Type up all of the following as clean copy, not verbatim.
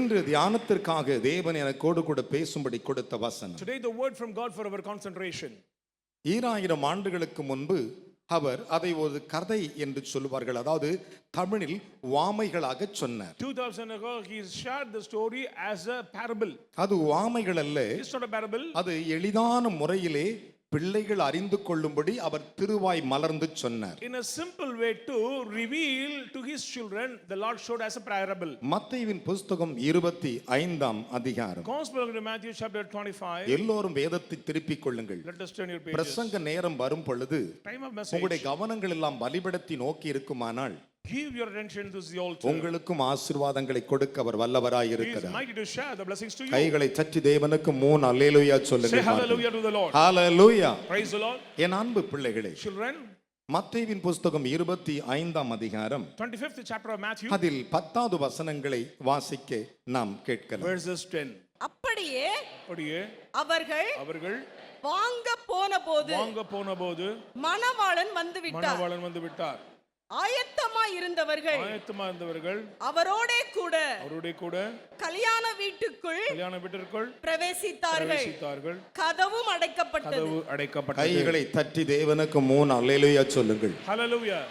இன்று தியானத்திற்காக தேவன் எனக்கோடு கூட பேசும்படி கொடுத்த வசனம். Today the word from God for our concentration. 2000 ஆண்டுகளுக்கு முன்பு அவர் அதை ஒரு கதை என்று சொல்லுவார்கள், அதாவது தமிழில் வாமைகளாக சொன்னார். 2000 ago he shared the story as a parable. அது வாமைகள் அல்ல, It's not a parable. அது எளிதான முறையிலே பிள்ளைகள் அறிந்து கொள்ளும்படி அவர் திருவாய் மலர்ந்து சொன்னார். In a simple way to reveal to his children, the Lord showed as a parable. மத்தேயுவின் புஸ்தகம் 25ஆம் அதிகாரம். Gospel of Matthew chapter 25. எல்லோரும் வேதத்தை திருப்பிக் கொள்ளுங்கள். Let us turn your pages. பிரசங்க நேரம் வரும் பொழுது Time of message. உங்களுடைய கவனங்கள் எல்லாம் பலிபீடத்தை நோக்கி இருக்குமானால் Give your attention to the altar. உங்களுக்கும் ஆசீர்வாதங்களை கொடுக்க அவர் வல்லவராய் He is இருக்கிறார். mighty to share the blessings to you. கைகளை தட்டி தேவனுக்கு 3 அல்லேலூயா Say சொல்லுங்கள். hallelujah to the Lord. Hallelujah. Praise the Lord. என் அன்பு பிள்ளைகளே, Children, மத்தேயுவின் புஸ்தகம் 25ஆம் அதிகாரம் 25th chapter of Matthew, அதில் 10வது வசனங்களை வாசிக்க நாம் கேட்கலாம். verses 10. அப்படியே அப்படியே அவர்கள் வாங்க போன போது மணவாளன் வந்து விட்டார். ஆயத்தமாய் இருந்தவர்கள் அவரோட கூட கல்யாண வீட்டுக்குள் பிரவேசித்தார்கள். கதவும் அடைக்கப்பட்டது. கைகளை தட்டி தேவனுக்கு 3 அல்லேலூயா சொல்லுங்கள். Hallelujah.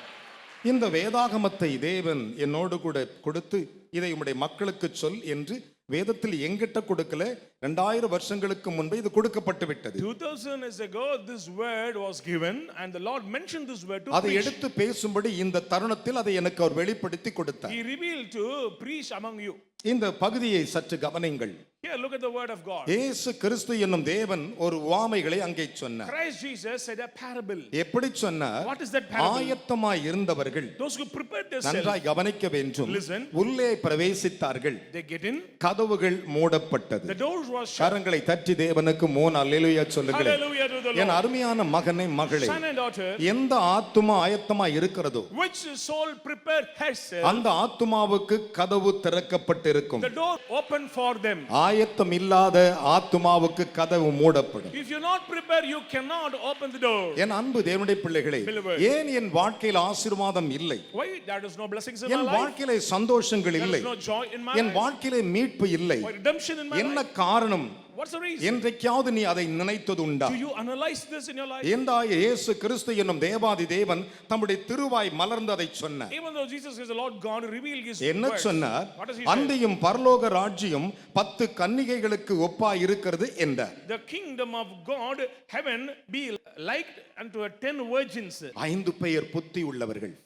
இந்த வேதாகமத்தை தேவன் என்னோடு கூட கொடுத்து இதை உம்முடைய மக்களுக்கு சொல் என்று வேதத்தில் எங்கிட்ட கொடுக்கல, 2000 வருஷங்களுக்கு முன்பே இது கொடுக்கப்பட்டு விட்டது. 2000 years ago this word was given and the Lord mentioned this word to அதை preach. எடுத்து பேசும்படி இந்த தருணத்தில் அதை எனக்கு அவர் வெளிப்படுத்தி கொடுத்தார். He revealed to preach among you. இந்த பகுதியை சற்று கவனியுங்கள். Here look at the word of God. இயேசு கிறிஸ்து என்னும் தேவன் ஒரு உவமைகளை அங்கே சொன்னார். Christ Jesus said a parable. எப்படி சொன்னார்? What is that parable? ஆயத்தமாய் இருந்தவர்கள் Those who prepared themselves. நன்றாய் கவனிக்க வேண்டும். Listen. உள்ளே பிரவேசித்தார்கள். They get in. கதவுகள் மூடப்பட்டது. The doors was shut. கரங்களை தட்டி தேவனுக்கு 3 அல்லேலூயா சொல்லுங்கள். Hallelujah to the Lord. என் அருமையான மகனே மகளே, Son and daughter, எந்த ஆத்துமா ஆயத்தமாய் இருக்கிறதோ which soul prepared herself, அந்த ஆத்துமாவுக்கு கதவு திறக்கப்பட்டிருக்கும். the door open for them. ஆயத்தம் இல்லாத ஆத்துமாவுக்கு கதவு மூடப்படும். If you not prepare, you cannot open the door. என் அன்பு தேவனுடைய பிள்ளைகளே, ஏன் என் வாழ்க்கையில் ஆசீர்வாதம் இல்லை? Why there is no blessings in my N life? வாழ்க்கையிலே சந்தோஷங்கள் There இல்லை. is no joy in my N life. வாழ்க்கையிலே மீட்பு இல்லை. Why redemption in my என்ன life? காரணம்? What's the reason? என்றைக்காவது நீ அதை நினைத்தது உண்டா? Do you analyze this in your life? ஏந்தாய இயேசு கிறிஸ்து என்னும் தேவாதி தேவன் தம்முடைய திருவாய் மலர்ந்து அதை சொன்னார். Even though Jesus is the Lord God who revealed his என்ன words. சொன்னார்? What does he say? அந்தியும் பரலோக ராஜ்யம் 10 கன்னிகைகளுக்கு ஒப்பாய் இருக்கிறது என்றார். The kingdom of God, heaven, be like unto 10 virgins. 5 பேர் புத்தி உள்ளவர்கள்.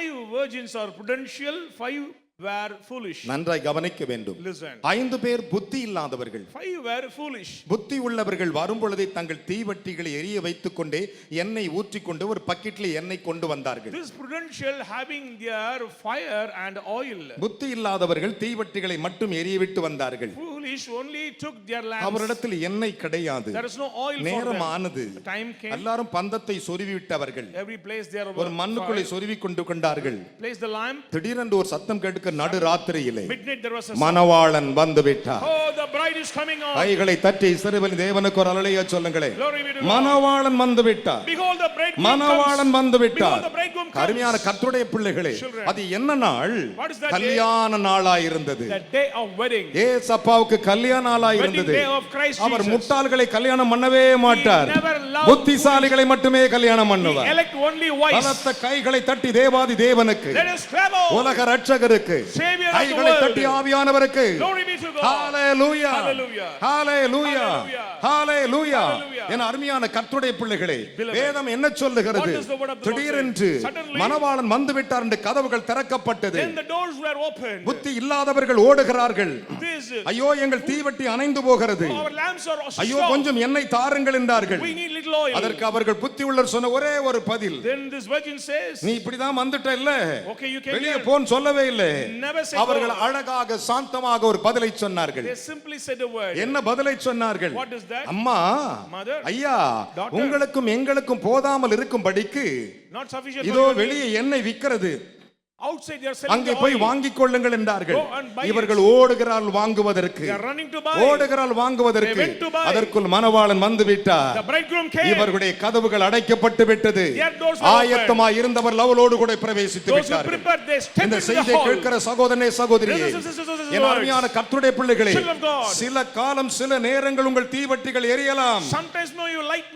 5 virgins are prudential, 5 were foolish. நன்றாய் கவனிக்க வேண்டும். Listen. 5 பேர் புத்தி இல்லாதவர்கள். 5 were foolish. புத்தி உள்ளவர்கள் வரும் பொழுதே தங்கள் தீவட்டிகளை எரிய வைத்துக் கொண்டே எண்ணெய் ஊற்றிக்கொண்டு ஒரு பக்கெட்ல எண்ணெய் கொண்டு வந்தார்கள். This prudential having their fire and oil. புத்தி இல்லாதவர்கள் தீவட்டிகளை மட்டும் எரிய விட்டு வந்தார்கள். Foolish only took their lamps. அவரிடத்தில் எண்ணெய் கிடையாது. There is no oil for நேரம் them. ஆனது. Time came. எல்லாரும் பந்தத்தை சொருவி விட்டவர்கள். Every place there ஒரு மண்ணுக்குள்ளே சொருவி கொண்டார்கள். place the lamp. திடீரென்று ஒரு சத்தம் கேட்க நடு ராத்திரியிலே Midnight there was a மணவாளன் வந்து விட்டார். Oh, the bride is coming on. கைகளை தட்டி இஸ்ரவேலின் தேவனுக்கு ஒரு அல்லேலூயா சொல்லுங்களே. Glory be to God. மணவாளன் வந்து விட்டார். Behold the bridegroom Manavalan comes. வந்து விட்டார். Behold the bridegroom comes. அருமையான கர்த்தருடைய பிள்ளைகளே, Children. அது என்ன நாள்? What is that கல்யாண நாளாய் இருந்தது. The day of wedding. ஏசப்பாவுக்கு கல்யாண நாளாய் Wedding இருந்தது. day of Christ our Jesus. முட்டாள்களை கல்யாணம் பண்ணவே மாட்டார். He never loved புத்திசாலிகளை மட்டுமே கல்யாணம் He பண்ணுவார். elect only wise. பலத்த கைகளை தட்டி தேவாதி தேவனுக்கு, Let us clap out. உலக ரட்சகருக்கு, Savior of the கைகளை world. தட்டி ஆவியானவருக்கு, Glory be to God. Hallelujah Hallelujah. Hallelujah Hallelujah. Hallelujah. Hallelujah. என் அருமையான கர்த்தருடைய பிள்ளைகளே, Beloved. வேதம் என்ன சொல்லுகிறது? What does the word of the Lord say? திடீரென்று Suddenly, மணவாளன் வந்து விட்டார் என்று கதவுகள் திறக்கப்பட்டது. Then the doors were opened. புத்தி இல்லாதவர்கள் ஓடுகிறார்கள். This, ஐயோ எங்கள் தீவட்டி அணைந்து போகிறது, our lamps are ஐயோ stopped. கொஞ்சம் எண்ணெய் தாருங்கள் என்றார்கள். We need little oil. அதற்கு அவர்கள் புத்தி உள்ளவர் சொன்ன ஒரே ஒரு பதில், Then this virgin says, நீ இப்படிதான் வந்துட்ட இல்ல, okay, you came வெளியே here. போன்னு சொல்லவே இல்லை. Never said அவர்கள் no. அழகாக சாந்தமாக ஒரு பதிலை சொன்னார்கள். They simply said a word. என்ன பதிலை சொன்னார்கள்? What is that? அம்மா, Mother, ஐயா, daughter, உங்களுக்கும் எங்களுக்கும் போதாமல் இருக்கும்படிக்கு not sufficient இதோ for you. வெளியே எண்ணெய் விக்கிறது. outside they are selling அங்கே the போய் oil. வாங்கிக் கொள்ளுங்கள் என்றார்கள். Go and buy it. இவர்கள் ஓடுகிறாள் வாங்குவதற்கு. They are running to buy. ஓடுகிறாள் வாங்குவதற்கு. They went to buy. அதற்குள் மணவாளன் வந்து விட்டார். The bridegroom came. இவர்களுடைய கதவுகள் அடைக்கப்பட்டு விட்டது. Their doors were open. ஆயத்தமாய் இருந்தவர் அவளோடு கூட பிரவேசித்து Those who விட்டார்கள். prepared, they stepped இந்த into the செய்தியை hall. கேட்கிற சகோதரனே சகோதரியே, Brothers and sisters, என் அருமையான கர்த்தருடைய பிள்ளைகளே, children of God. சில காலம் சில நேரங்கள் உங்கள் தீவட்டிகள் எரியலாம். Sometimes no, you light in.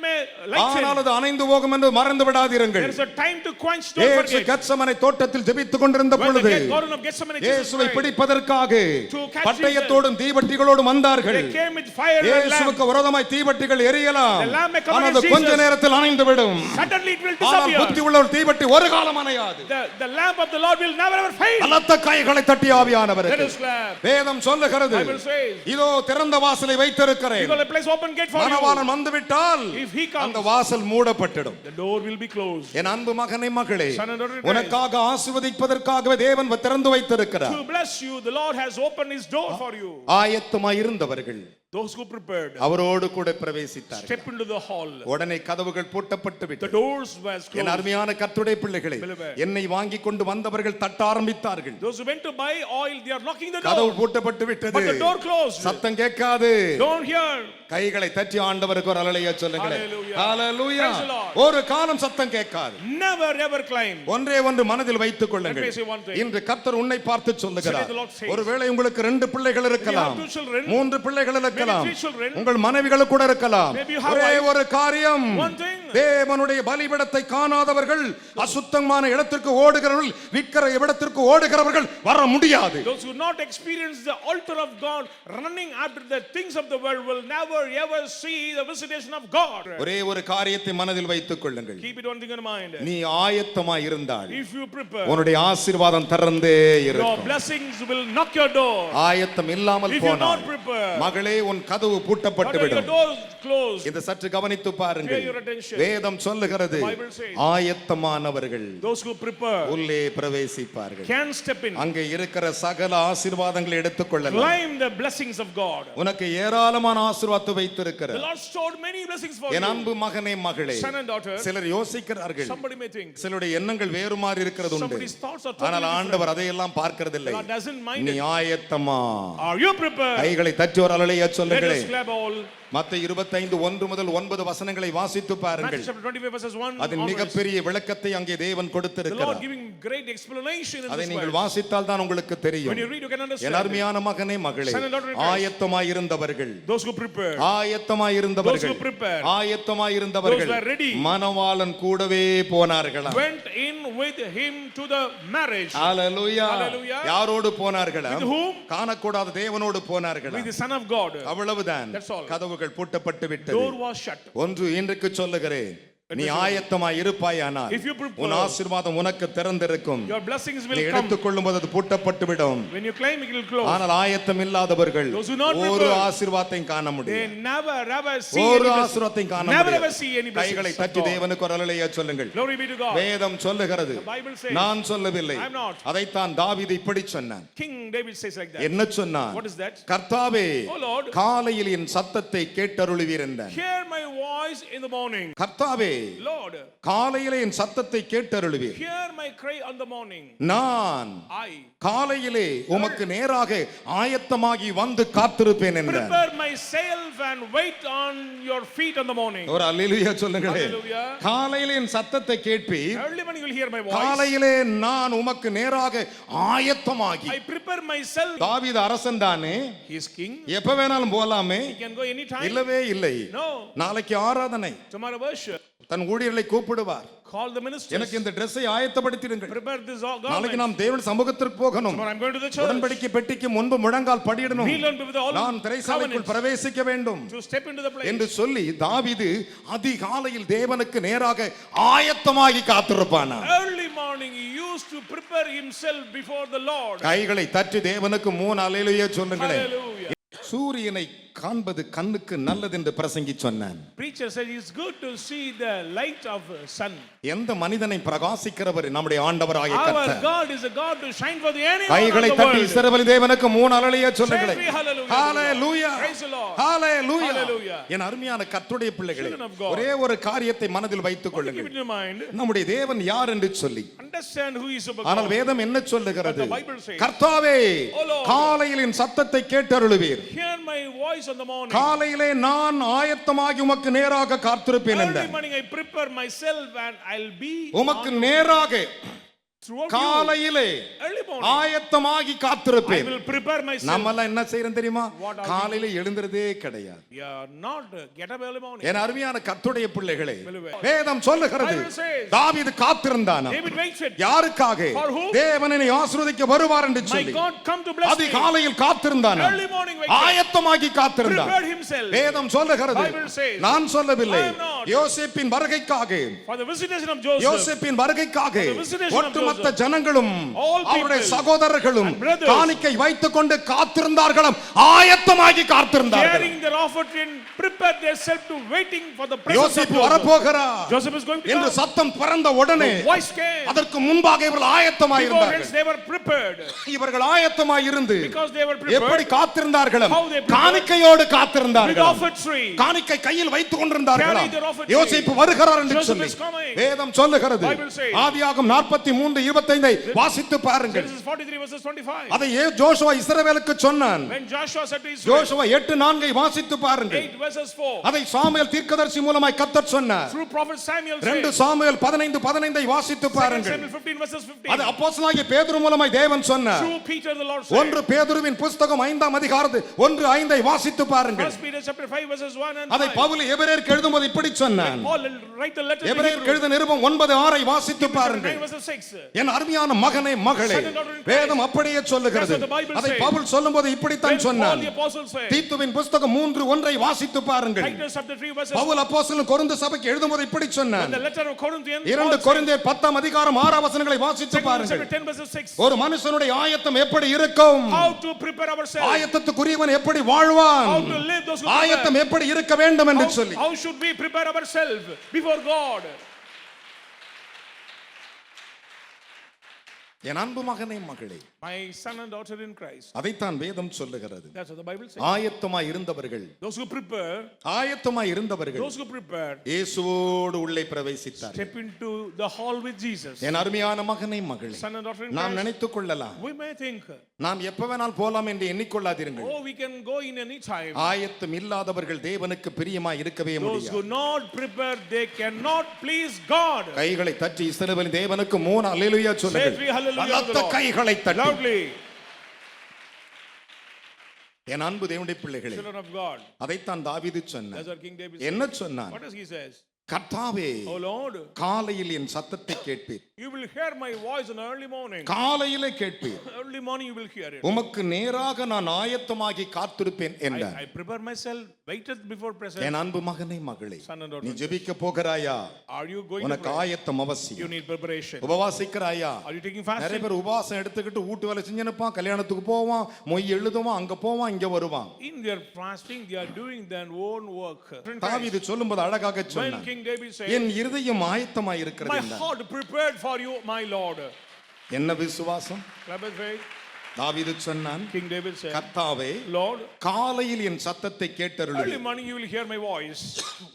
ஆனால் அது அணைந்து போகும் என்று மறந்து விடாதீர்கள். There is a time to quench, don't இயேசு forget. கெத்செமனே தோட்டத்தில் ஜெபித்துக் கொண்டிருந்த When the பொழுது Garden of Gethsemane, Jesus இயேசுவை prayed. பிடிப்பதற்காக To catch பட்டயத்தோடும் தீவட்டிகளோடும் வந்தார்கள். They came with fire and lamp. இயேசுவுக்கு விரோதமாய் தீவட்டிகள் எரியலாம். The lamb may come ஆனால் against அது கொஞ்ச Jesus. நேரத்தில் அணைந்து விடும். Suddenly it will ஆனால் disappear. புத்தி உள்ள ஒரு தீவட்டி ஒரு காலம் அணையாது. The lamp of the Lord will never ever fade. பலத்த கைகளை தட்டி Let ஆவியானவருக்கு us clap. வேதம் சொல்லுகிறது, Bible says, இதோ திறந்த வாசலை வைத்திருக்கிறேன். because I place open gate for you. மணவாளன் வந்துவிட்டால் If he comes, அந்த வாசல் மூடப்பட்டிடும். the door will be closed. என் அன்பு மகனே மகளே, Son and daughter, உனக்காக ஆசீர்வதிப்பதற்காகவே தேவன் திறந்து வைத்திருக்கிறார். To bless you, the Lord has opened his door for you. ஆயத்தமாய் இருந்தவர்கள் Those who prepared, அவரோடு கூட பிரவேசித்தார்கள். step into the hall. உடனே கதவுகள் பூட்டப்பட்டு The விட்டது. doors were N closed. அருமையான கர்த்தருடைய பிள்ளைகளே, Beloved. என்னை வாங்கி கொண்டு வந்தவர்கள் தட்ட ஆரம்பித்தார்கள். Those who went to buy oil, they are knocking the கதவு door. பூட்டப்பட்டு விட்டது. But the door closed. சத்தம் கேட்காது. Don't hear. கைகளை தட்டி ஆண்டவருக்கு ஒரு அல்லேலூயா சொல்லுங்களேன். Hallelujah. Hallelujah. Praise the Lord. ஒரு காலம் சத்தம் கேட்காது. Never ever climb. ஒன்றே ஒன்று மனதில் வைத்துக் கொள்ளுங்கள். Let me say one thing. இன்று கர்த்தர் உன்னை பார்த்து சொல்லுகிறார். Today the Lord says, ஒருவேளை உங்களுக்கு 2 பிள்ளைகள் இருக்கலாம், Maybe you have 2 children, 3 பிள்ளைகள் இருக்கலாம், maybe 3 children, உங்கள் மனைவிகள் கூட இருக்கலாம். maybe you have ஒரே wife. ஒரு காரியம், One thing. தேவனுடைய பலிபீடத்தை காணாதவர்கள், அசுத்தமான இடத்திற்கு ஓடுகிறவர்கள், விக்கிர இடத்திற்கு ஓடுகிறவர்கள் வர முடியாது. Those who not experience the altar of God, running after the things of the world, will never ever see the visitation of God. ஒரே ஒரு காரியத்தை மனதில் வைத்துக் கொள்ளுங்கள். Keep it one thing in mind. நீ ஆயத்தமாய் இருந்தால் If you prepare, உன்னுடைய ஆசீர்வாதம் திறந்தே your இருக்கும். blessings will knock your door. ஆயத்தம் இல்லாமல் If you போனால் not prepare, மகளே உன் கதவு பூட்டப்பட்டு your விடும். door is closed. இதை சற்று கவனித்து பாருங்கள். Pay your attention. வேதம் சொல்லுகிறது, The Bible says, ஆயத்தமானவர்கள் Those who prepare உள்ளே பிரவேசிப்பார்கள். can step in, அங்கே இருக்கிற சகல ஆசீர்வாதங்களை எடுத்துக்கொள்ளலாம். climb the blessings of God. உனக்கு ஏராளமான ஆசீர்வாதத்தை வைத்திருக்கிறார். The Lord stored many blessings for N you. அன்பு மகனே மகளே, Son and daughter, சிலர் யோசிக்கிறார்கள், somebody may think, சிலருடைய எண்ணங்கள் வேறு மாதிரி இருக்கிறது உண்டு. somebody's thoughts are ஆனால் totally different. ஆண்டவர் அதையெல்லாம் பார்க்கிறதில்லை. God doesn't mind நீ it. ஆயத்தமா? Are you prepared? கைகளை தட்டி ஒரு அல்லேலூயா Let சொல்லுங்களே. us clap all. மத்தேயு 25 1 முதல் 9 வசனங்களை வாசித்து Matthew பாருங்கள். chapter 25 verses 1 அதன் onwards. மிகப்பெரிய விளக்கத்தை அங்கே தேவன் The Lord கொடுத்திருக்கிறார். giving great explanation in அதை this நீங்கள் verse. வாசித்தால் தான் உங்களுக்கு தெரியும். When you read, you can N understand. அருமையான மகனே மகளே, Son and daughter in Christ. ஆயத்தமாய் இருந்தவர்கள், Those who prepare, ஆயத்தமாய் இருந்தவர்கள், Those who prepared, ஆயத்தமாய் இருந்தவர்கள் those who are ready, மணவாளன் கூடவே போனார்களா? went in with him to the marriage. Hallelujah. Hallelujah. யாரோடு போனார்களா? With whom? காணக்கூடாத தேவனோடு போனார்களா? With the Son of God. அவ்வளவுதான். That's all. கதவுகள் பூட்டப்பட்டு விட்டது. Door was shut. ஒன்று இன்றைக்கு சொல்லுகிறேன், நீ ஆயத்தமாய் இருப்பாயானால் If you prepare, உன் ஆசீர்வாதம் உனக்கு திறந்திருக்கும். Your blessings நீ will come. எடுத்துக் கொள்ளும்போது அது பூட்டப்பட்டு விடும். When you claim, it will close. ஆனால் ஆயத்தம் இல்லாதவர்கள் Those who not ஒரு prepare, ஆசீர்வாதத்தையும் காண They முடியும். never ever see ஒரு any blessing. ஆசீர்வாதத்தையும் காண Never ever முடியும். see any கைகளை blessings of தட்டி God. தேவனுக்கு ஒரு அல்லேலூயா சொல்லுங்கள். Glory be to God. வேதம் சொல்லுகிறது, The Bible says, நான் சொல்லவில்லை, I am not. அதைத்தான் தாவீது இப்படி சொன்னான். King David says like that. என்ன சொன்னான்? What is that? கர்த்தாவே, Oh Lord, காலையில் என் சத்தத்தை கேட்டருளுவீர் என்றான். hear my voice in the morning. கர்த்தாவே, Lord, காலையிலே என் சத்தத்தை கேட்டருளுவீர். hear my cry on the morning. நான் I காலையிலே உமக்கு நேராக ஆயத்தமாகி வந்து காத்திருப்பேன் என்றார். prepare myself and wait on your feet on the morning. ஒரு அல்லேலூயா சொல்லுங்களே. Hallelujah. காலையிலே என் சத்தத்தை கேட்பீர். Early morning you will hear my voice. காலையிலே நான் உமக்கு நேராக ஆயத்தமாகி. I prepare myself. தாவீது அரசன் தானே, He is king. எப்ப வேணாலும் போலாமே. He can go anytime. இல்லவே இல்லை. No. நாளைக்கு ஆராதனை, Tomorrow worship. தன் ஊழியர்களை கூப்பிடுவார். Call the ministers. எனக்கு இந்த ட்ரெஸ்ஸை ஆயத்தப்படுத்திடுங்கள். Prepare this நாளைக்கு garment. நாம் தேவன் சமூகத்திற்கு போகணும். Tomorrow I'm going to the church. உடன்படிக்கை பெட்டிக்கு முன்பு முழங்கால் படியிடணும். Kneel and be with all நான் திரைசாலைக்குள் covenants. பிரவேசிக்க வேண்டும் To step into the place. என்று சொல்லி தாவீது அதிகாலையில் தேவனுக்கு நேராக ஆயத்தமாகி காத்திருப்பானா. Early morning he used to prepare himself before the Lord. கைகளை தட்டி தேவனுக்கு 3 அல்லேலூயா சொல்லுங்களேன். Hallelujah. சூரியனை காண்பது கண்ணுக்கு நல்லது என்று பிரசங்கி சொன்னான். Preacher said it's good to see the light of sun. எந்த மனிதனை பிரகாசிக்கிறவர் நம்முடைய ஆண்டவராகிய Our கர்த்தர். God is a God to shine for the anyone of கைகளை the தட்டி world. இஸ்ரவேல் தேவனுக்கு 3 அல்லேலூயா சொல்லுங்களேன். Say three hallelujah. Hallelujah. Praise the Lord. Hallelujah. Hallelujah. என் அருமையான கர்த்தருடைய பிள்ளைகளே, Children of God. ஒரே ஒரு காரியத்தை மனதில் வைத்துக் Keep it கொள்ளுங்கள். in your mind. நம்முடைய தேவன் யார் என்று சொல்லி. Understand who is our ஆனால் God. வேதம் என்ன சொல்லுகிறது? But the Bible says, கர்த்தாவே, O Lord, காலையில் என் சத்தத்தை கேட்டருளுவீர். Hear my voice on the morning. காலையிலே நான் ஆயத்தமாகி உமக்கு நேராக காத்திருப்பேன் Early என்றார். morning I prepare myself and I'll be உமக்கு on நேராக throughout you. காலையிலே Early morning ஆயத்தமாகி I காத்திருப்பேன். will prepare myself. நம்ம எல்லாம் என்ன செய்யறோம் தெரியுமா? What are we காலையில எழுந்திரதே கிடையாது. We are not get up early morning. என் அருமையான கர்த்தருடைய பிள்ளைகளே, Beloved. வேதம் சொல்லுகிறது Bible says, தாவீது காத்திருந்தான். David waited. யாருக்காக? For whom? தேவன் என்னை ஆசீர்வதிக்க வருவார் என்று My சொல்லி God come to bless me. அதிகாலையில் காத்திருந்தான். Early morning waited. ஆயத்தமாகி காத்திருந்தான். Prepared himself. வேதம் சொல்லுகிறது, Bible says, நான் சொல்லவில்லை, I am not. யோசேப்பின் வருகைக்காக, For the visitation of Joseph. யோசேப்பின் வருகைக்காக For the visitation of ஒட்டுமொத்த Joseph. ஜனங்களும் All அவருடைய people சகோதரர்களும் and brothers காணிக்கை வைத்துக் கொண்டு காத்திருந்தார்களும், ஆயத்தமாகி காத்திருந்தார்கள். Hearing their offering, prepared themselves to waiting for the presence of யோசேப்பு Joseph. வரப்போகிறார் Joseph is going to என்று come. சத்தம் பிறந்த உடனே The voice came. அதற்கு முன்பாக இவர்கள் Before ஆயத்தமாயிருந்தார்கள். hence they were prepared. இவர்கள் ஆயத்தமாயிருந்து Because they were எப்படி prepared. காத்திருந்தார்களும், How they prepared. காணிக்கையோடு With காத்திருந்தார்கள். offertory. காணிக்கை கையில் வைத்துக் கொண்டிருந்தார்கள். Carry their offering. யோசேப்பு வருகிறார் என்று Joseph சொல்லி is coming. வேதம் சொல்லுகிறது. Bible says. ஆதியாகமம் 43:25 வாசித்து பாருங்கள். Genesis 43 verses 25. அதை ஜோசுவா இஸ்ரவேலுக்கு சொன்னான். When Joshua said to Israel, Joshua 8:4 வாசித்து பாருங்கள். 8 verses 4. அதை சாமுவேல் தீர்க்கதரிசி மூலமாய் கர்த்தர் சொன்னார். Through prophet Samuel 2 said. Samuel 15:15 வாசித்து 2 பாருங்கள். Samuel 15 verses 15. அது அப்போஸ்தலனாகிய பேதுரு மூலமாய் தேவன் சொன்னார். Through Peter the Lord said. 1 பேதுருவின் புத்தகம் 5ஆம் அதிகாரம் 1:5 வாசித்து பாருங்கள். 1 Peter chapter 5 verses 1 and 5. அதை பவுல் எபிரேயருக்கு எழுதும்போது இப்படி சொன்னான். Paul write the letter to எபிரேயருக்கு Hebrews. எழுதின நிருபம் 9:6 வாசித்து பாருங்கள். 9 verses 6. என் அருமையான மகனே மகளே, வேதம் அப்படியே சொல்லுகிறது. That's what the Bible அதை says. பவுல் சொல்லும்போது இப்படித்தான் When Paul சொன்னான். the apostle said. தீத்துவின் புத்தகம் 3:1 வாசித்து பாருங்கள். Titus chapter 3 verses 1. பவுல் அப்போஸ்தலன் கொரிந்து சபைக்கு எழுதும்போது இப்படி சொன்னான். The letter of Corinthians. 2 கொரிந்தியர் 10ஆம் அதிகாரம் 6 வசனங்களை வாசித்து பாருங்கள். Chapter 10 verses 6. ஒரு மனுஷனுடைய ஆயத்தம் எப்படி இருக்கும்? How to prepare ourselves. ஆயத்தத்துக்குரியவன் எப்படி வாழ்வான்? How to live those who prepare. ஆயத்தம் எப்படி இருக்க வேண்டும் என்று சொல்லி How should we prepare ourselves before God? என் அன்பு மகனே மகளே, My son and daughter in Christ. அதைத்தான் வேதம் சொல்லுகிறது. That's what the Bible says. ஆயத்தமாய் இருந்தவர்கள், Those who prepare, ஆயத்தமாய் இருந்தவர்கள் those who prepare, இயேசுவோடு உள்ளே பிரவேசித்தார்கள். step into the hall with Jesus. என் அருமையான மகனே மகளே, Son and daughter in நாம் Christ. நினைத்துக் கொள்ளலாம், We may think, நாம் எப்ப வேணால் போலாம் என்று எண்ணிக்கொள்ளாதீர்கள். oh, we can go in any time. ஆயத்தம் இல்லாதவர்கள் தேவனுக்கு பிரியமாய் இருக்கவே Those who முடியாது. not prepare, they cannot please God. கைகளை தட்டி இஸ்ரவேலின் தேவனுக்கு 3 அல்லேலூயா Say சொல்லுங்கள். 3 hallelujah to the பலத்த Lord. கைகளை தட்டி. Loudly. என் அன்பு தேவனுடைய பிள்ளைகளே, Children of God. அதைத்தான் தாவீது சொன்னார். That's what King David said. என்ன சொன்னான்? What does he says? கர்த்தாவே, Oh Lord, காலையில் என் சத்தத்தை கேட்பீர். you will hear my voice in early morning. காலையிலே கேட்பீர். Early morning you will hear it. உமக்கு நேராக நான் ஆயத்தமாகி காத்திருப்பேன் என்றார். I prepare myself, waited before presence. என் அன்பு மகனே மகளே, Son and daughter. நீ ஜெபிக்க போகிறாயா? Are you going to உனக்கு pray? ஆயத்தம் You அவசியம். need preparation. உபவாசிக்கிறாயா? Are you taking நிறைய fasting? பேர் உபவாசம் எடுத்துக்கிட்டு வீட்டு வேலை செஞ்சுனுப்பான், கல்யாணத்துக்கு போவான், மொய் எழுதுவான், அங்க போவான், இங்க வருவான். In their fasting, they are doing their own work. தாவீது சொல்லும்போது அழகாக When சொன்னான், King David said, என் இருதயம் ஆயத்தமாய் my இருக்கிறது என்றார். heart prepared for you, my Lord. என்ன விசுவாசம்? Clap his faith. தாவீது சொன்னான், King David said, கர்த்தாவே, Lord, காலையில் என் சத்தத்தை early கேட்டருளும். morning you will hear my voice.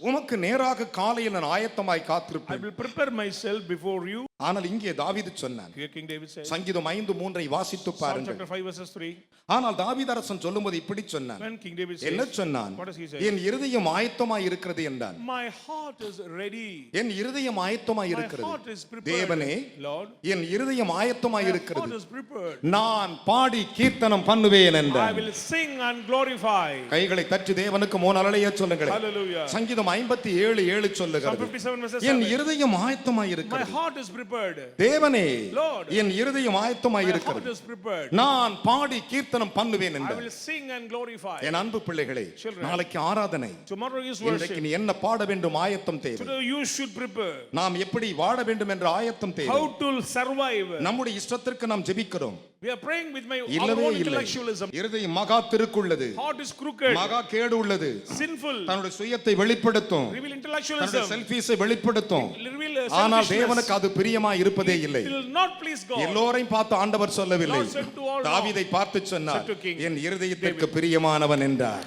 உமக்கு நேராக காலையில் நான் ஆயத்தமாய் I காத்திருப்பேன். will prepare myself before you. ஆனால் இங்கே தாவீது சொன்னான், Here King David said, சங்கீதம் 5:3 வாசித்து Psalm பாருங்கள். chapter 5 verses 3. ஆனால் தாவீது அரசன் சொல்லும்போது இப்படி சொன்னான். When King David என்ன says, சொன்னான்? what does he say? என் இருதயம் ஆயத்தமாய் இருக்கிறது என்றான். My heart is ready. என் இருதயம் ஆயத்தமாய் My இருக்கிறது. heart is prepared. தேவனே, Lord, என் இருதயம் ஆயத்தமாய் my heart இருக்கிறது. is prepared. நான் பாடி கீர்த்தனம் பண்ணுவேன் I என்றான். will sing and glorify. கைகளை தட்டி தேவனுக்கு 3 அல்லேலூயா சொல்லுங்கள். Hallelujah. சங்கீதம் 57:7 Psalm சொல்லுகிறது, 57 verses என் 7. இருதயம் ஆயத்தமாய் My இருக்கிறது. heart is prepared. தேவனே, Lord, என் இருதயம் ஆயத்தமாய் my heart இருக்கிறது. is prepared. நான் பாடி கீர்த்தனம் பண்ணுவேன் I என்றான். will sing and glorify. என் அன்பு பிள்ளைகளே, Children. நாளைக்கு ஆராதனை. Tomorrow is இன்றைக்கு worship. நீ என்ன பாட வேண்டும் ஆயத்தம் தேவை. Today you should prepare. நாம் எப்படி வாழ வேண்டும் என்ற ஆயத்தம் தேவை. How to survive. நம்முடைய இஷ்டத்திற்கு நாம் ஜெபிக்கிறோம். We are praying with our இல்லவே own இல்லை. intellectualism. இருதயம் மகா திருக்குள்ளது, Heart is crooked, மகா கேடு உள்ளது, sinful, தன்னுடைய சுயத்தை வெளிப்படுத்தும், reveal தன்னுடைய intellectualism, செல்ஃபீஸை வெளிப்படுத்தும். reveal ஆனால் selfishness. தேவனுக்கு அது பிரியமாய் இருப்பதே இல்லை. It will not please God. எல்லோரையும் பார்த்து ஆண்டவர் சொல்லவில்லை, Lord said to all, தாவீதை பார்த்து சொன்னார், said to King என் இருதயத்திற்கு பிரியமானவன் என்றார்.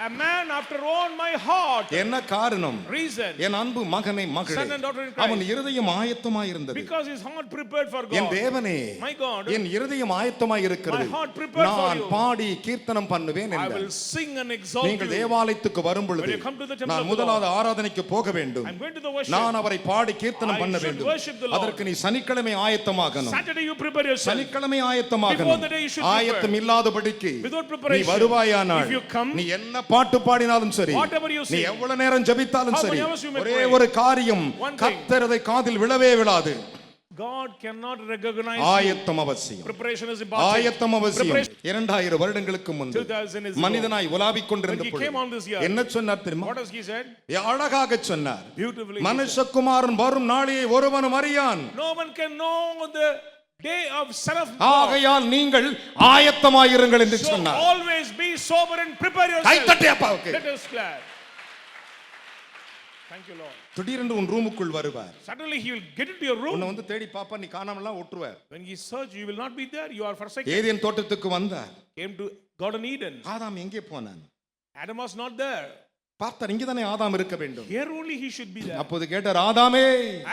A man after all my heart. என்ன காரணம்? Reason. என் அன்பு மகனை மகளே, Son and daughter in Christ. அவன் இருதயம் ஆயத்தமாய் இருந்தது. Because his heart prepared for N God. தேவனே, My God, என் இருதயம் ஆயத்தமாய் இருக்கிறது, my heart prepared for நான் you. பாடி கீர்த்தனம் பண்ணுவேன் I என்றார். will sing and exalt நீங்கள் you. தேவாலயத்துக்கு வரும் பொழுது When you come to the temple நான் of the முதலாவது ஆராதனைக்கு போக வேண்டும், I'm going to the worship. நான் அவரை பாடி கீர்த்தனம் I பண்ண should வேண்டும். worship the Lord. அதற்கு நீ சனிக்கிழமை ஆயத்தமாகணும், Saturday you prepare yourself. சனிக்கிழமை Before ஆயத்தமாகணும். the day you should prepare. ஆயத்தம் இல்லாதபடிக்கு Without நீ preparation. வருவாயானால், If you come, நீ என்ன பாட்டு பாடினாலும் சரி, whatever you நீ sing, எவ்வளவு நேரம் ஜெபித்தாலும் how சரி, many hours you may ஒரே pray, ஒரு காரியம், one thing, கர்த்தரதை காதில் விழவே விழாது. God cannot recognize you. ஆயத்தம் அவசியம், Preparation is important. ஆயத்தம் அவசியம். Preparation. 2000 வருடங்களுக்கு முன்பு 2000 years ago, மனிதனாய் உலாவிக் கொண்டிருந்த when he came on this பொழுது earth, என்ன சொன்னார் தெரியுமா? what has he said? அழகாக சொன்னார், Beautifully. மனுஷகுமாரன் வரும் நாளையை ஒருவனும் அறியான், No one can know the day of Son of God. ஆகையால் நீங்கள் ஆயத்தமாயிருங்கள் என்று So சொன்னார். always be sober and prepare yourself. கைத்தட்டி அப்பாவுக்கு. Let us clap. Thank you, Lord. திடீரென்று உன் ரூமுக்குள் வருவார், Suddenly he will get into your room. உன்னை வந்து தேடி பாப்பா, நீ காணாமலாம் விட்டுருவார். When he search, you will not be there. You are forsaken. Eden தோட்டத்துக்கு வந்தார், Came to Garden Eden. ஆதாம் எங்கே போனான்? Adam was not there. பார்த்தார், இங்கதானே ஆதாம் இருக்க வேண்டும். Here only he should be there. அப்போது கேட்டார், ஆதாமே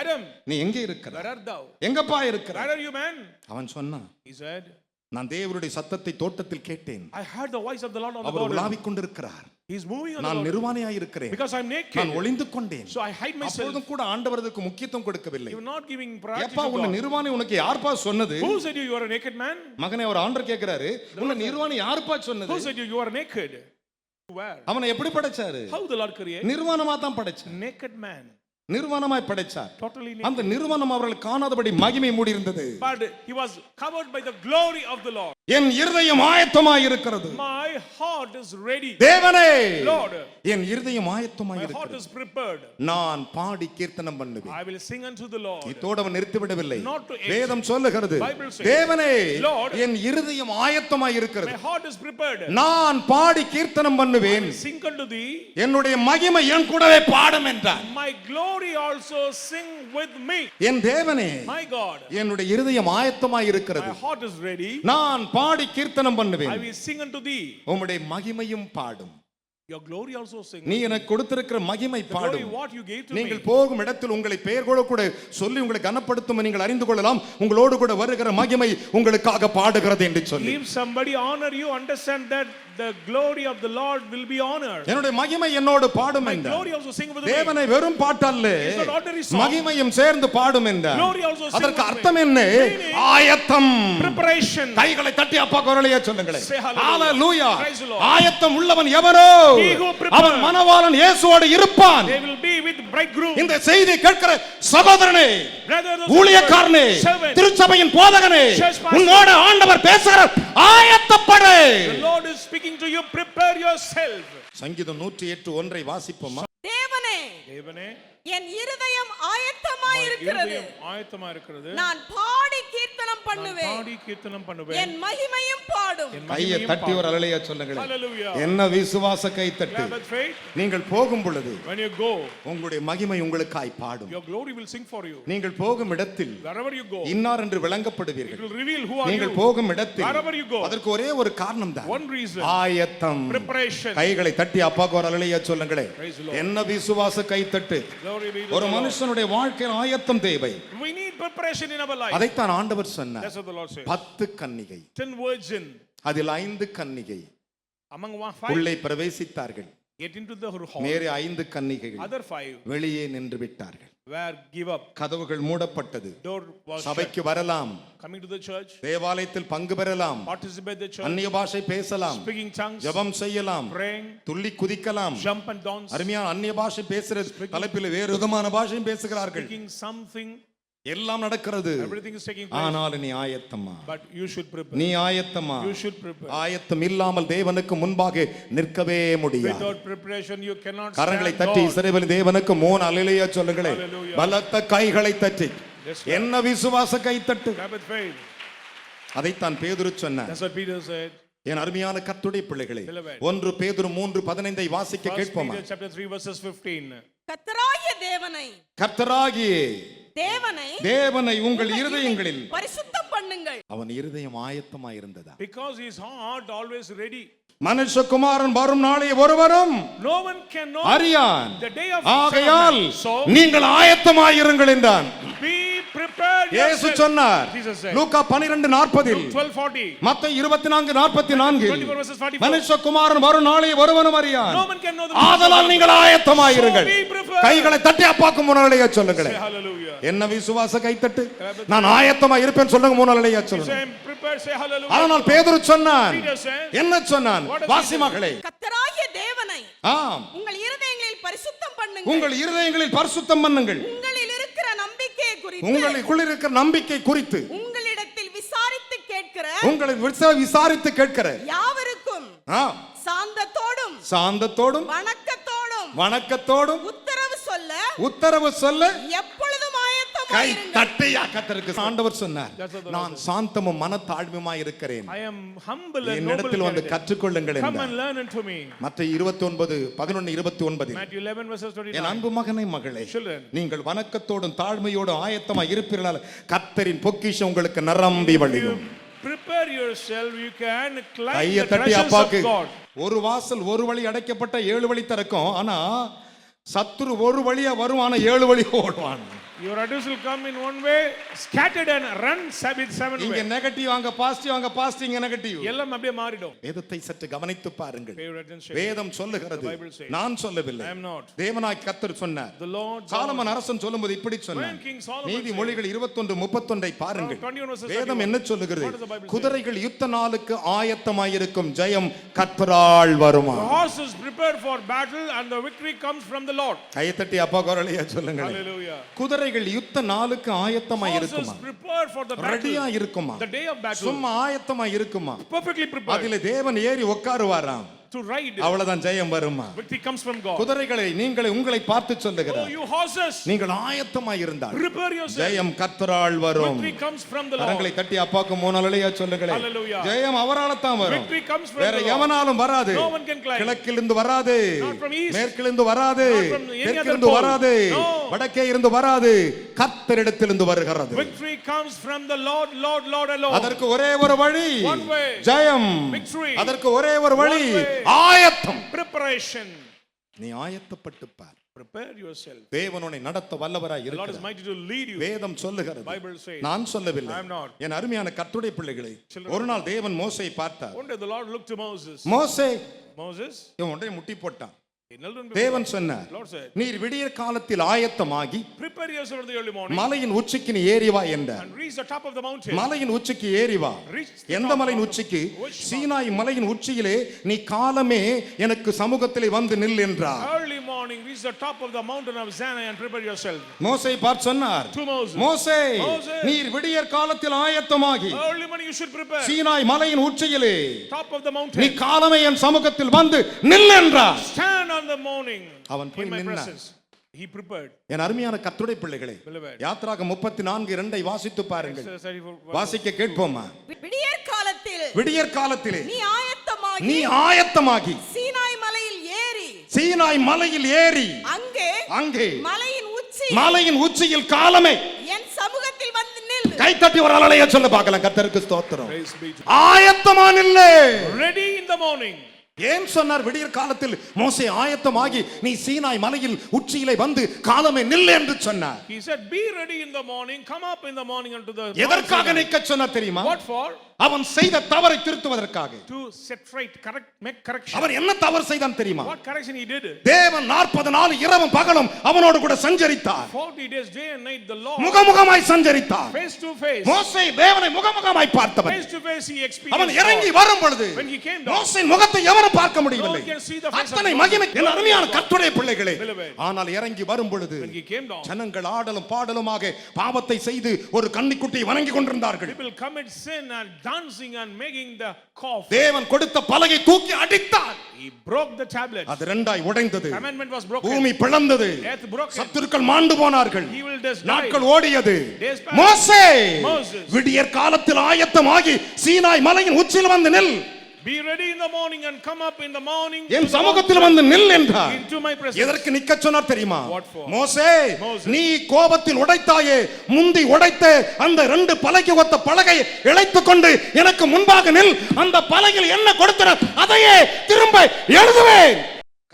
Adam, நீ எங்கே இருக்கிற? where art thou? எங்கப்பா இருக்கிற? Where are you, man? அவன் சொன்னான், He said, நான் தேவனுடைய சத்தத்தை தோட்டத்தில் கேட்டேன், I heard the voice of the Lord on the our garden. உலாவிக் கொண்டிருக்கிறார், He is moving on the நான் garden. நிர்வாணியாய் இருக்கிறேன், Because I'm naked. நான் ஒளிந்து கொண்டேன். So I hide myself. அப்பொழுதும் கூட ஆண்டவர் அதற்கு முக்கியத்துவம் கொடுக்கவில்லை. You are not giving priority எப்பா to உன்னை God. நிர்வாணி உனக்கு யார்ப்பா சொன்னது? Who said you are a naked man? மகனே, அவர் ஆண்டவர் கேட்கிறாரு, உன்னை நிர்வாணி யார்ப்பா சொன்னது? Who said you are naked? Where? அவனை எப்படி படைச்சாரு? How the Lord created? நிர்வாணமா தான் படைச்சார், Naked man. நிர்வாணமாய் படைச்சார். Totally naked. அந்த நிர்வாணம் அவர்கள் காணாதபடி மகிமை மூடி இருந்தது. But he was covered by the glory of the Lord. என் இருதயம் ஆயத்தமாய் இருக்கிறது. My heart is ready. தேவனே, Lord, என் இருதயம் ஆயத்தமாய் my heart இருக்கிறது, is prepared. நான் பாடி கீர்த்தனம் பண்ணுவேன். I will sing unto the Lord. இத்தோடு அவன் நிறுத்திவிடவில்லை. Not to end. வேதம் சொல்லுகிறது, Bible says, தேவனே, Lord, என் இருதயம் ஆயத்தமாய் My இருக்கிறது, heart is prepared. நான் பாடி கீர்த்தனம் I பண்ணுவேன், will sing unto thee. என்னுடைய மகிமை என் கூடவே பாடும் என்றார். My glory also sing with me. என் தேவனே, My God, என்னுடைய இருதயம் ஆயத்தமாய் இருக்கிறது, my heart is ready. நான் பாடி கீர்த்தனம் I பண்ணுவேன், will sing unto thee. உம்முடைய மகிமையும் பாடும். Your glory also sing. நீ எனக்கு கொடுத்திருக்கிற மகிமை The glory பாடும். what you gave to நீங்கள் me. போகும் இடத்தில் உங்களை பெயர் கூட சொல்லி உங்களை கனப்படுத்தும் நீங்கள் அறிந்து கொள்ளலாம், உங்களோடு கூட வருகிற மகிமை உங்களுக்காக பாடுகிறது என்று சொல்லி. If somebody honor you, understand that the glory of the Lord will be honored. என்னுடைய மகிமை என்னோடு பாடும் My என்றார். glory also sing with me. தேவனை வெறும் பாட்டல்ல, It's not ordinary song. மகிமையும் சேர்ந்து பாடும் என்றார். Glory also sing அதற்கு with me. அர்த்தம் என்ன? Meaning, ஆயத்தம். Preparation. கைகளை தட்டி அப்பா குரலையே சொல்லுங்களேன். Say hallelujah. Hallelujah. Praise the Lord. ஆயத்தம் உள்ளவன் எவரோ He who prepared. அவன் மணவாளன் இயேசுவோடு இருப்பான். They will be with bridegroom. இந்த செய்தி கேட்கிற சகோதரனே, Brother, ஊழியக்காரனே, servant. திருச்சபையின் போதகனே, Church pastor. உன்னோடு ஆண்டவர் பேசுகிறார், ஆயத்தப்படு. The Lord is speaking to you. Prepare yourself. சங்கீதம் 108:1 வாசிப்போமா? தேவனே, தேவனே, என் இருதயம் ஆயத்தமாய் இருக்கிறது, இருதயம் ஆயத்தமா இருக்கிறது. நான் பாடி கீர்த்தனம் நான் பண்ணுவேன், பாடி கீர்த்தனம் பண்ணுவேன். என் மகிமையும் பாடும். என் கையை மகிமையும் தட்டி ஒரு பாடும். அலையா சொல்லுங்களேன். Hallelujah. என்ன விசுவாச கை தட்டு. Clap with faith. நீங்கள் போகும் பொழுது When you go, உங்களுடைய மகிமை உங்களுக்காய் பாடும். your glory will sing for you. நீங்கள் போகும் இடத்தில் Wherever you go, இன்னார் என்று it விளங்கப்படுவீர்கள். will reveal who are நீங்கள் you. போகும் இடத்தில் Wherever you go, அதற்கு ஒரே ஒரு காரணம் தான், one reason. ஆயத்தம். Preparation. கைகளை தட்டி அப்பாக்கு ஒரு அலையா சொல்லுங்களேன். Praise the Lord. என்ன விசுவாச கை தட்டு. Glory be to ஒரு the Lord. மனுஷனுடைய வாழ்க்கையில் ஆயத்தம் தேவை. We need preparation in our life. அதைத்தான் ஆண்டவர் சொன்னார். That's what the Lord says. 10 கன்னிகை, 10 virgin. அதில் 5 கன்னிகை Among 5 உள்ளே பிரவேசித்தார்கள். get into the hall. மேலே 5 கன்னிகைகள் Other 5 வெளியே நின்று விட்டார்கள். were give up. கதவுகள் மூடப்பட்டது. Door was shut. சபைக்கு வரலாம், Coming to the church, தேவாலயத்தில் பங்கு பெறலாம், participate the church, அந்நிய பாஷை பேசலாம், speaking tongues, ஜெபம் செய்யலாம், praying, துள்ளி குதிக்கலாம். jump and dance, அருமையான அந்நிய பாஷை பேசுற தலைப்பில் வேறு விதமான பாஷையும் பேசுகிறார்கள். speaking something. எல்லாம் நடக்கிறது. Everything is taking place. ஆனால் நீ ஆயத்தமா? But you should prepare. நீ ஆயத்தமா? You should prepare. ஆயத்தம் இல்லாமல் தேவனுக்கு முன்பாக நிற்கவே முடியாது. Without preparation, you cannot கரங்களை stand தட்டி God. இஸ்ரவேல் தேவனுக்கு 3 அல்லேலூயா சொல்லுங்களேன். Hallelujah. பலத்த கைகளை தட்டி Yes, என்ன விசுவாச கை தட்டு. Clap with faith. அதைத்தான் பேதுரு சொன்னார். That's what Peter said. என் அருமையான கர்த்தருடைய பிள்ளைகளே, Beloved. 1 பேதுரு 3:15 வாசிக்க 1 கேட்போமா? Peter chapter 3 verses 15. கர்த்தராகிய தேவனை கர்த்தராகிய தேவனை உங்கள் இருதயங்களில் பரிசுத்தம் பண்ணுங்கள். அவன் இருதயம் ஆயத்தமாய் இருந்ததா? Because his heart always ready. மனுஷகுமாரன் வரும் நாளை ஒருவரும் No one can know அறியான். the day of ஆகையால் settlement. So நீங்கள் ஆயத்தமாயிருங்கள் என்றான். be prepared இயேசு yourself. சொன்னார். Jesus said. லூக்கா 12:40 Luke 12:40. மத்தேயு 24:44 24 verses 44. மனுஷகுமாரன் வரும் நாளை ஒருவனும் அறியான். No one can know the ஆதலால் நீங்கள் ஆயத்தமாயிருங்கள். So be prepared. கைகளை தட்டி அப்பாக்கு முன்னாலேயே சொல்லுங்களே. Say hallelujah. என்ன விசுவாச கைத்தட்டு. நான் ஆயத்தமா இருப்பேன் சொல்லுங்க முன்னாலேயே சொல்லுங்க. Say prepared, say hallelujah. ஆனால் பேதுரு சொன்னான். Peter said. என்ன சொன்னான்? What does வாசி மகளே. கர்த்தராகிய தேவனை ஆம். உங்கள் இருதயங்களில் பரிசுத்தம் பண்ணுங்கள். உங்கள் இருதயங்களில் பரிசுத்தம் பண்ணுங்கள். உங்களில் இருக்கிற நம்பிக்கையை குறித்து உங்களுக்குள் இருக்கிற நம்பிக்கை குறித்து உங்களிடத்தில் விசாரித்து கேட்கிற உங்களை விசாரித்து கேட்கிற யாவருக்கும் ஆம், சாந்தத்தோடும் வணக்கத்தோடும் உத்தரவு சொல்ல எப்பொழுதும் கை ஆயத்தமாயிருங்கள். தட்டியா கர்த்தருக்கு ஆண்டவர் சொன்னார். நான் சாந்தமும் மனத்தாழ்மையுமாய் இருக்கிறேன். I am humble and noble. என்னிடத்தில் வந்து கற்றுக்கொள்ளுங்கள் Come and என்றார். learn unto me. மத்தேயு 29:11-29 Matthew 11 verses என் 29. அன்பு மகனே மகளே, Children. நீங்கள் வணக்கத்தோடும் தாழ்மையோடும் ஆயத்தமாய் இருப்பீர்களால் கர்த்தரின் பொக்கிஷம் உங்களுக்கு நிரம்பி வழியும். Prepare yourself, you can climb கையை the தட்டி treasures அப்பாக்கு. of God. ஒரு வாசல் ஒரு வழி அடைக்கப்பட்ட 7 வழி திறக்கும். ஆனா சத்துரு ஒரு வழியா வருவான 7 வழி ஓடுவான். Your adversary will come in one way, scattered and run with 7 இங்க way. நெகட்டிவ் அங்க பாசிட்டிவ், அங்க பாசிட்டிவ் இங்க நெகட்டிவ். எல்லாம் அப்படியே மாறிடும். வேதத்தை சற்று கவனித்து பாருங்கள். Pay your attention. வேதம் சொல்லுகிறது, The Bible says. நான் சொல்லவில்லை. I am not. தேவனாய் கர்த்தர் சொன்னார். The Lord சாலமன் அரசன் சொல்லும்போது இப்படி When சொன்னார். King Solomon நீதிமொழிகள் 21:31 பாருங்கள். 21 verses வேதம் 31. என்ன சொல்லுகிறது? What does the Bible say? குதிரைகள் யுத்த நாளுக்கு ஆயத்தமாயிருக்கும், ஜெயம் கர்த்தரால் வருமா. The horse is prepared for battle and the victory comes from the Lord. கையை தட்டி அப்பா குரலையா சொல்லுங்க. Hallelujah. குதிரைகள் யுத்த நாளுக்கு ஆயத்தமா Horses இருக்குமா, prepared for the ரெடியா battle. இருக்குமா, The day of battle. சும்மா ஆயத்தமா இருக்குமா, Perfectly prepared அதிலே தேவன் ஏறி உட்காருவாராம். to ride. அவ்வளவுதான் ஜெயம் வருமா. Victory comes from God. குதிரைகளை நீங்கள் உங்களை பார்த்து Oh, சொல்லுகிறார், you horses, நீங்கள் ஆயத்தமா இருந்தால் prepare yourself. ஜெயம் கர்த்தரால் வரும். Victory comes from the கரங்களை Lord. தட்டி அப்பாக்கு மூணலையா சொல்லுங்களேன். Hallelujah. ஜெயம் அவரால தான் வரும், Victory comes from வேற the Lord. எவனாலும் வராது. No one can climb. கிழக்கிலிருந்து வராது, Not from east. மேற்கிலிருந்து வராது, Not from any other தெற்கிலிருந்து pole. வராது, No. வடக்கே இருந்து வராது, கர்த்தரிடத்திலிருந்து வருகிறது. Victory comes from the Lord, Lord alone. அதற்கு ஒரே ஒரு வழி, One way. ஜெயம். Victory. அதற்கு ஒரே ஒரு வழி, One way. ஆயத்தம். Preparation. நீ ஆயத்தப்பட்டு பார். Prepare yourself. தேவன் உன்னை நடத்த வல்லவராய் The Lord is இருக்கிறார். mighty to lead you. வேதம் சொல்லுகிறது, Bible says. நான் சொல்லவில்லை. I am not. என் அருமையான கர்த்தருடைய பிள்ளைகளை, Children. ஒரு நாள் தேவன் மோசேயை பார்த்தார். One day the Lord looked to Moses. மோசே Moses, இவன் உடனே முட்டி போட்டான். he knelt down before தேவன் God. சொன்னார், Lord said, நீர் விடிய காலத்தில் ஆயத்தமாகி prepare yourself in the early morning மலையின் உச்சிக்கு நீ ஏறி வா என்றார். and reach the top of the mountain. மலையின் உச்சிக்கு ஏறி வா. Reach the எந்த top மலையின் of the- உச்சிக்கு? Which mountain? சீனாய் மலையின் உச்சியிலே நீ காலமே எனக்கு சமூகத்திலே வந்து நில் என்றார். Early morning, reach the top of the mountain of Sinai and prepare yourself. மோசே பார்த்து சொன்னார், To Moses. மோசே Moses. நீர் விடியற் காலத்தில் ஆயத்தமாகி Early morning you should prepare. Sinai மலையின் உச்சியிலே Top of the நீ mountain. காலமே என் சமூகத்தில் வந்து நில் என்றார். Stand on the morning. அவன் போய் In my நின்னான். presence. He prepared. என் அருமையான கர்த்தருடைய பிள்ளைகளே, Beloved. யாத்ராகம் 34:2 வாசித்து பாருங்கள். Exodus 34. வாசிக்க கேட்போமா? விடியற் காலத்தில் விடியற் காலத்திலே நீ ஆயத்தமாகி நீ ஆயத்தமாகி சீனாய் மலையில் ஏறி சீனாய் மலையில் ஏறி அங்கே மலையின் உச்சியில் காலமே என் சமூகத்தில் வந்து நில். கைத்தட்டி ஒரு அலைய சொல்ல பார்க்கலாம். கர்த்தருக்கு ஸ்தோத்திரம். Praise be to ஆயத்தமா நில்லு. Ready in the morning. ஏன் சொன்னார் விடியற் காலத்தில் மோசே ஆயத்தமாகி நீ சீனாய் மலையில் உச்சியிலே வந்து காலமே நில் என்று சொன்னார். He said, be ready in the morning, come up in the morning unto the எதற்காக நிற்க சொன்னார் தெரியுமா? What for? அவன் செய்த தவறை திருத்துவதற்காக. To set right, correct, make correction. அவன் என்ன தவறு செய்தான் தெரியுமா? What correction he did? தேவன் 40 நாள் இரவும் பகலும் அவனோடு கூட சஞ்சரித்தார். 40 days day and night the Lord முகமுகமாய் சஞ்சரித்தார். face to face. மோசே தேவனை முகமுகமாய் பார்த்தவன். Face to face he experienced. அவன் இறங்கி வரும் பொழுது When he came down. மோசேயின் முகத்தை எவன் யாரும் பார்க்க முடியவில்லை. No one can see the face of அத்தனை God. மகிமை என் அருமையான கர்த்தருடைய பிள்ளைகளே. Beloved. ஆனால் இறங்கி வரும் பொழுது When he came down, ஜனங்கள் ஆடலும் பாடலுமாக பாவத்தை செய்து ஒரு கன்னிக்குட்டியை வணங்கி கொண்டிருந்தார்கள். people commit sin and dancing and making the cough. தேவன் கொடுத்த பலகை தூக்கி அடித்தார். He broke the tablet. அது இரண்டாய் உடைந்தது. Commandment was broken. பூமி பிளந்தது. Earth broken. சத்துருக்கள் மாண்டு போனார்கள். He will just die. நாட்கள் ஓடியது. Days passed. மோசே Moses. விடியற் காலத்தில் ஆயத்தமாகி சீனாய் மலையின் உச்சியில் வந்து நில். Be ready in the morning and come up in the morning. என் சமூகத்தில் வந்து நில் என்றார். Into my presence. எதற்கு நிக்க சொன்னார் தெரியுமா? What for? மோசே Moses. நீ கோபத்தில் உடைத்தாயே, முந்தி உடைத்த அந்த ரெண்டு பலகை ஒத்த பலகை இழைத்துக் கொண்டு எனக்கு முன்பாக நில். அந்த பலகையில் என்ன கொடுத்தனர் அதையே திரும்ப எழுதுவேன்.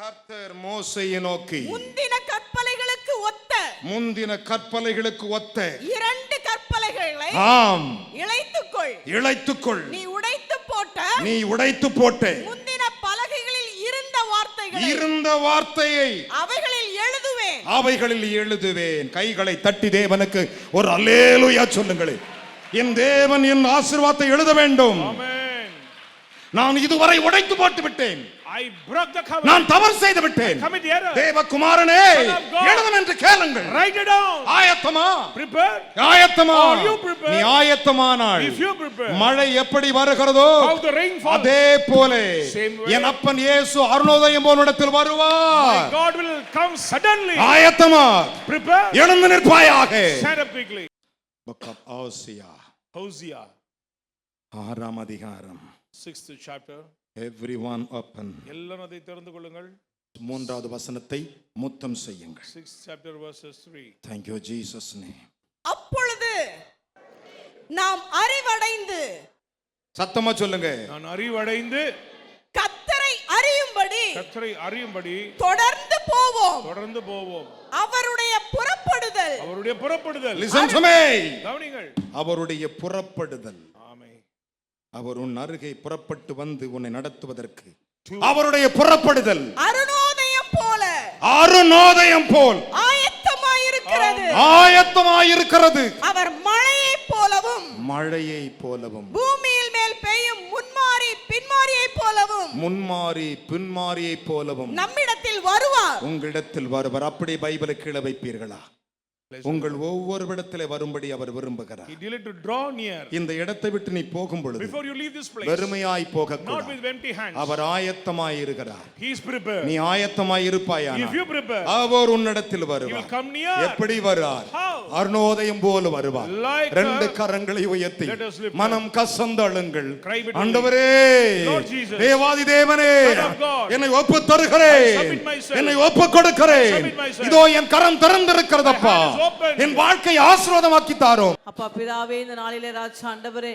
கர்த்தர் மோசேயை நோக்கி முந்தின கற்பலைகளுக்கு ஒத்த முந்தின கற்பலைகளுக்கு ஒத்த இரண்டு கற்பலைகளை ஆம் இழைத்துக்கொள். இழைத்துக்கொள். நீ உடைத்து போட்ட நீ உடைத்து போட்டு முந்தின பலகைகளில் இருந்த வார்த்தையை அவைகளில் எழுதுவேன். அவைகளில் எழுதுவேன். கைகளை தட்டி தேவனுக்கு ஒரு அல்லேலூயா சொல்லுங்களேன். என் தேவன் என் ஆசீர்வாதத்தை எழுத வேண்டும். Amen. நான் இதுவரை உடைத்து போட்டு விட்டேன். I broke the covenant. நான் தவறு செய்து விட்டேன். Commit error. தேவகுமாரனே Son of God. எழுதும் என்று கேளுங்கள். Write it down. ஆயத்தமா? Prepare. ஆயத்தமா? Are you prepared? நீ ஆயத்தமானாள். If you prepare. மழை எப்படி வருகிறதோ How the rain falls. அதே போல Same way. என் அப்பன் இயேசு அருணோதயம் போனிடத்தில் வருவார். My God will come suddenly. ஆயத்தமா? Prepare. எழுந்து நிற்பாயாக. Stand up quickly. Book of Hosea. Hosea. 6ஆம் அதிகாரம். 6th chapter. Everyone open. எல்லாரும் அதை திறந்து கொள்ளுங்கள். 3வது வசனத்தை முத்தம் செய்யுங்கள். 6th chapter verses 3. Thank you Jesus name. அப்பொழுது நாம் அறிவடைந்து சத்தமா சொல்லுங்க. நான் அறிவடைந்து கர்த்தரை அறியும்படி கர்த்தரை அறியும்படி தொடர்ந்து போவோம். தொடர்ந்து போவோம். அவருடைய புறப்படுதல் அவருடைய புறப்படுதல். Listen to me. கவனிங்கள். அவருடைய புறப்படுதல். ஆமென். அவர் உன் அருகே புறப்பட்டு வந்து உன்னை நடத்துவதற்கு அவருடைய புறப்படுதல் அருணோதயம் போல் ஆயத்தமாயிருக்கிறது. அவர் மழையை போலவும் பூமியில் மேல் பெய்யும் முன்மாறி பின்மாரியை போலவும் நம்மிடத்தில் வருவார். உங்களிடத்தில் வருவார். அப்படி பைபிளை கீழே வைப்பீர்களா? உங்கள் ஒவ்வொருவிடத்திலே வரும்படி அவர் விரும்புகிறார். He delighted to draw near. இந்த இடத்தை விட்டு நீ போகும் பொழுது Before you leave this place, வெறுமையாய் போக not கூடாது. with empty hands. அவர் ஆயத்தமாய் இருக்கிறார். He is prepared. நீ ஆயத்தமாய் இருப்பாயானா If you prepare, அவர் உன்னிடத்தில் he will வருவார். come near. எப்படி வருவார்? How? அருணோதயம் போல வருவார். Like ரெண்டு கரங்களை உயர்த்தி let us lift மனம் கசந்தழுங்கள். Cry bitterly. ஆண்டவரே, Lord Jesus, தேவாதி தேவனே, Son of God, என்னை ஒப்பு தருகிறேன். I submit myself. என்னை ஒப்பு கொடுக்கிறேன். Submit myself. இதோ என் கரம் திறந்திருக்கிறதப்பா. My hand is open. என் வாழ்க்கை ஆசீர்வாதமாக்கி தாரும். அப்பா பிதாவே, இந்த நாளிலே ராஜா ஆண்டவரே,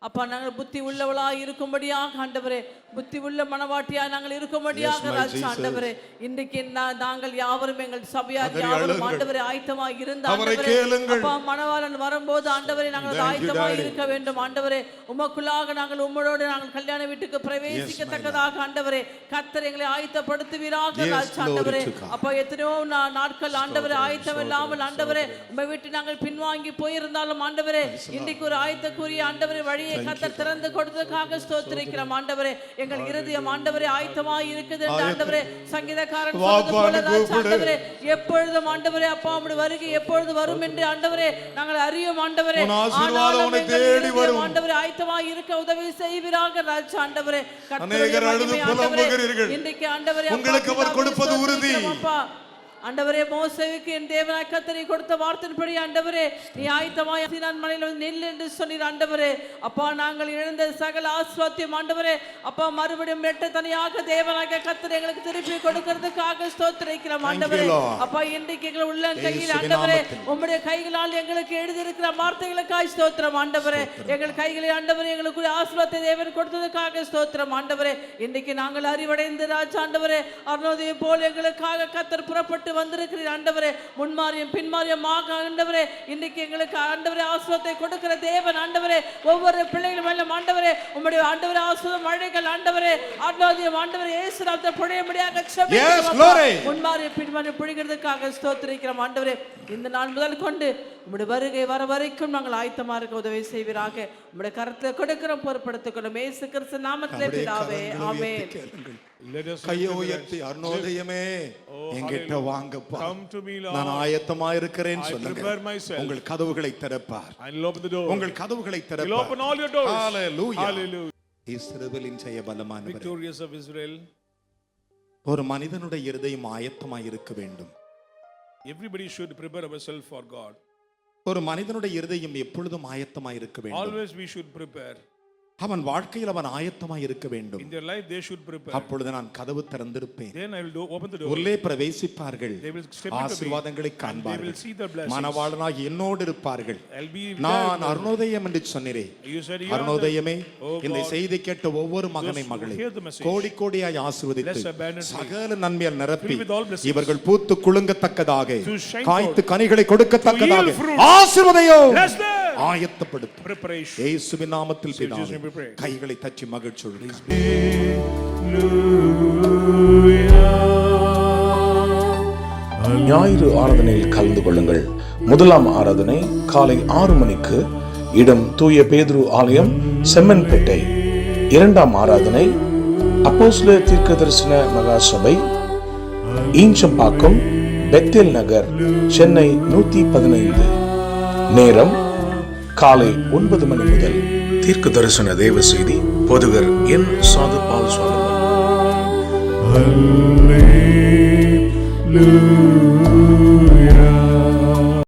அப்பா நாங்கள் புத்தி உள்ளவளாய் இருக்கும்படியாக ஆண்டவரே, புத்தி உள்ள மனவாட்டியாய் நாங்கள் இருக்கும்படியாக ராஜா ஆண்டவரே, இன்றைக்கு நாங்கள் யாவரும் எங்கள் சபையார் யாவரும் ஆண்டவரே ஆயத்தமாய் இருந்த ஆண்டவரே, அப்பா மணவாளன் வரும்போது ஆண்டவரே நாங்கள் ஆயத்தமாய் இருக்க வேண்டும் ஆண்டவரே. உமக்குள்ளாக நாங்கள் உம்மோடு நாங்கள் கல்யாண வீட்டுக்கு பிரவேசிக்கத்தக்கதாக ஆண்டவரே கர்த்தர் எங்களை ஆயத்தப்படுத்துவீராக ராஜா ஆண்டவரே. அப்பா எத்தனையோ நாட்கள் ஆண்டவரே ஆயத்தம் இல்லாமல் ஆண்டவரே உம்மை விட்டு நாங்கள் பின்வாங்கி போயிருந்தாலும் ஆண்டவரே, இன்றைக்கு ஒரு ஆயத்தக்குரிய ஆண்டவரே வழியை கர்த்தர் திறந்து கொடுத்ததுக்காக ஸ்தோத்திரிக்கிறோம் ஆண்டவரே. எங்கள் இருதயம் ஆண்டவரே ஆயத்தமாய் இருக்குது என்று ஆண்டவரே சங்கீதக்காரன் சொன்னது போல ராஜா ஆண்டவரே, எப்பொழுதும் ஆண்டவரே அப்பா உம்முடைய வருகை எப்பொழுது வரும் என்று ஆண்டவரே நாங்கள் அறியும் ஆண்டவரே. ஆனாலும் எங்கள் இருதயம் ஆண்டவரே ஆயத்தமாய் இருக்க உதவி செய்வீராக ராஜா ஆண்டவரே. கர்த்தருடைய மகிமை ஆண்டவரே இன்றைக்கு ஆண்டவரே உங்களுக்கு அவர் கொடுப்பது உறுதி. அப்பா ஆண்டவரே, மோசேவுக்கு என் தேவனாய் கர்த்தர் கொடுத்த வார்த்தையின்படி ஆண்டவரே நீ ஆயத்தமாய் சீனாய் மலையில் நில் என்று சொன்னீர் ஆண்டவரே. அப்பா நாங்கள் இழந்த சகல ஆசீர்வாதம் ஆண்டவரே அப்பா மறுபடியும் ரெட்ட தனியாக தேவனாக கர்த்தர் எங்களுக்கு திருப்பி கொடுக்கிறதுக்காக ஸ்தோத்திரிக்கிறோம் ஆண்டவரே. அப்பா இன்றைக்கு எங்கள் உள்ள கையில் ஆண்டவரே உம்முடைய கைகளால் எங்களுக்கு எழுதியிருக்கிற வார்த்தைகளுக்காக ஸ்தோத்திரம் ஆண்டவரே. எங்கள் கைகளில் ஆண்டவரே எங்களுக்கு ஆசீர்வாதத்தை தேவன் கொடுத்ததுக்காக ஸ்தோத்திரம் ஆண்டவரே. இன்றைக்கு நாங்கள் அறிவடைந்து ராஜா ஆண்டவரே அருணோதயம் போல் எங்களுக்காக கர்த்தர் புறப்பட்டு வந்திருக்கிறீர் ஆண்டவரே. முன்மாரியம் பின்மாரியமாக ஆண்டவரே இன்றைக்கு எங்களுக்கு ஆண்டவரே ஆசீர்வாதத்தை கொடுக்கிற தேவன் ஆண்டவரே. ஒவ்வொரு பிள்ளைகள் மேலும் ஆண்டவரே உம்முடைய ஆண்டவரே ஆசீர்வாத மழைகள் ஆண்டவரே ஆண்டவரே ஆண்டவரே இயேசு நாமத்தை பொழியும்படியாக செபிக்கிறோம். முன்மாரியம் பின்மாரியம் பொழிகிறதுக்காக ஸ்தோத்திரிக்கிறோம் ஆண்டவரே. இந்த நாள் முதல் கொண்டு உம்முடைய வருகை வர வரைக்கும் நாங்கள் ஆயத்தமா இருக்க உதவி செய்வீராக. உம்முடைய கரத்தை கொடுக்கிறோம், பொறுப்படுத்திக் கொள்ளும் இயேசு கிறிஸ்து நாமத்திலே பிதாவே ஆமென். கையை உயர்த்தி அருணோதயமே என்கிட்ட வாங்கப்பா, நான் ஆயத்தமா இருக்கிறேன் சொல்லுங்க. உங்கள் கதவுகளை திறப்பார், உங்கள் கதவுகளை திறப்பார். ஹalleluya. இஸ்ரவேலின் ஜெய பலமானவர், Victorious of Israel. ஒரு மனிதனுடைய இருதயம் ஆயத்தமாய் இருக்க வேண்டும். Everybody should prepare ourselves for God. ஒரு மனிதனுடைய இருதயம் எப்பொழுதும் ஆயத்தமாய் இருக்க வேண்டும். Always we should prepare. அவன் வாழ்க்கையில் அவன் ஆயத்தமாய் இருக்க வேண்டும். In their life they should prepare. அப்பொழுது நான் கதவு திறந்திருப்பேன். Then I will open the door. உள்ளே பிரவேசிப்பார்கள், They will step into me. ஆசீர்வாதங்களை They காண்பார்கள், will see the blessings. மணவாளனாய் என்னோடு இருப்பார்கள். I'll be நான் there. அருணோதயம் என்று சொன்னேன். You said you are அருணோதயமே the- Oh இந்த God. செய்தி கேட்ட ஒவ்வொரு மகனை Those who மகளை hear the message. கோடி கோடியாய் ஆசீர்வதித்து Bless abundantly. சகல நன்மையால் நிரப்பி Fill with all blessings. இவர்கள் பூத்து குலுங்கத்தக்கதாக To shine காய்த்து forth. கனிகளை கொடுக்கத்தக்கதாக To yield fruit. ஆசீர்வதியும் Bless them. ஆயத்தப்படுத்தும். Preparation. இயேசுவின் நாமத்தில் In Jesus' பிதாவே, name we pray. கைகளை தட்டி மகிழ்ச்சியோடு ஞாயிறு ஆராதனையில் கலந்து கொள்ளுங்கள். முதலாம் ஆராதனை காலை 6 மணிக்கு, இடம் தூய பேதுரு ஆலயம், செம்மன்பேட்டை. இரண்டாம் ஆராதனை அப்போஸ்தலர் தீர்க்கதரிசன மகா சபை, ஈஞ்சம்பாக்கம், பெத்தேல் நகர், சென்னை 115. நேரம் காலை 9 மணி முதல். தீர்க்க தரிசன தேவ செய்தி போதகர் என் சாது பால் சொல்லுவார்.